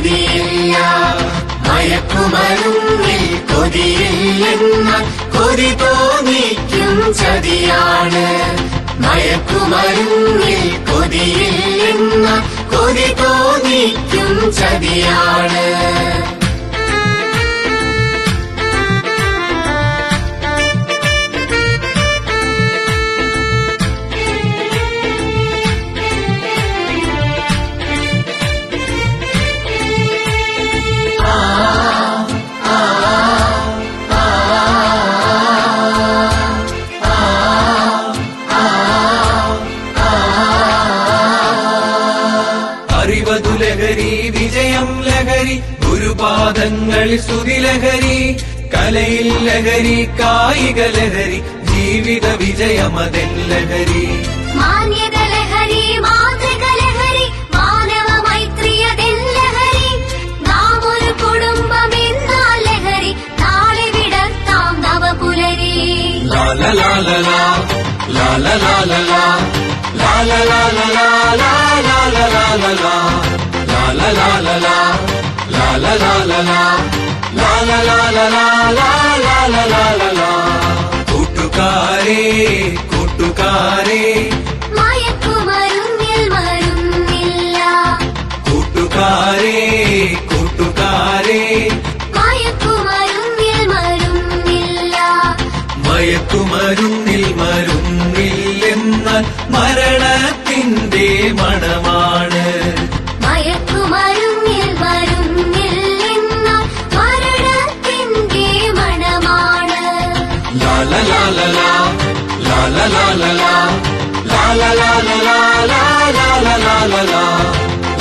കൊതിയില്ല. മയക്കുമരുന്നിൽ കൊതിയില്ലെന്നാൽ കൊതി തോന്നിക്കും ചതിയാണ്. മയക്കുമരുന്നിൽ കൊതിയില്ലെന്നാൽ കൊതി തോന്നിക്കും ചതിയാണ്. അറിവതു ലഹരി, വിജയം ലഹരി, ഗുരുപാദങ്ങളിൽ സ്തുതി ലഹരി, കലയിൽ ലഹരി, കായിക ലഹരി, ജീവിത വിജയമതെൻ ലഹരി. മാന്യത ലഹരി, മാതൃക ലഹരി, മാനവ മൈത്രിയതെൻ ലഹരി. നാം ഒരു കുടുംബമെന്നാൽ ലഹരി, നാളെ വിടർത്താം നവപുലരി. ലാല ലാല ലാ, ലാല ലാല ലാ, ലാല ലാല ലാ, ലാല ലാല ലാ, ലാല ലാല ലാ, ലാല ലാല ലാ, ലാല ലാല ലാ, ലാല ലാല ലാ. കൂട്ടുകാരേ കൂട്ടുകാരേ, മയക്കുമരുന്നിൽ മരുന്നില്ല. കൂട്ടുകാരേ കൂട്ടുകാരേ, മയക്കുമരുന്നിൽ മരുന്നില്ല. മയക്കുമരുന്നിൽ മരുന്നില്ലെന്നാൽ മരണത്തിന്റെ മണമാണ്. മയക്കുമരുന്നിൽ മരുന്നില്ലെന്നാൽ മരണത്തിന്റെ മണമാണ്. ലാല ലാല ലാ, ലാല ലാല ലാ, ലാല ലാല ലാ, ലാല ലാല ലാ,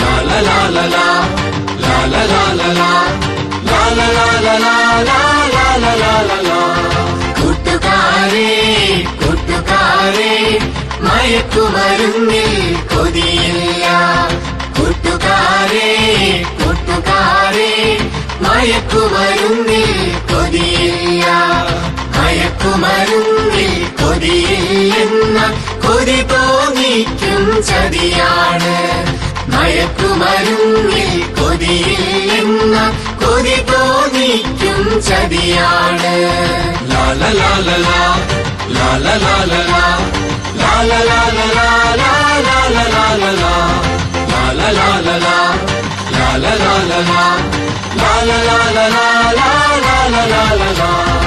ലാല ലാല ലാ, ലാല ലാല ലാ, ലാല ലാല ലാ, ലാല ലാല ലാ. കൂട്ടുകാരേ കൂട്ടുകാരേ, മയക്കുമരുന്നിൽ കൊതിയില്ല. കൂട്ടുകാരേ കൂട്ടുകാരേ, മയക്കുമരുന്നിൽ കൊതിയില്ല. മയക്കുമരുന്നിൽ കൊതിയില്ലെന്നാൽ കൊതി തോന്നിക്കും ചതിയാണ്. മയക്കുമരുന്നിൽ കൊതിയില്ലെന്നാൽ കൊതി തോന്നിക്കും ചതിയാണ്. ലാല ലാല ലാ, ലാല ലാല ലാ, ലാല ലാല ലാ, ലാല ലാല ലാ, ലാല ലാല ലാ, ലാല ലാല ലാ, ലാല ലാല ലാ, ലാല ലാല ലാ.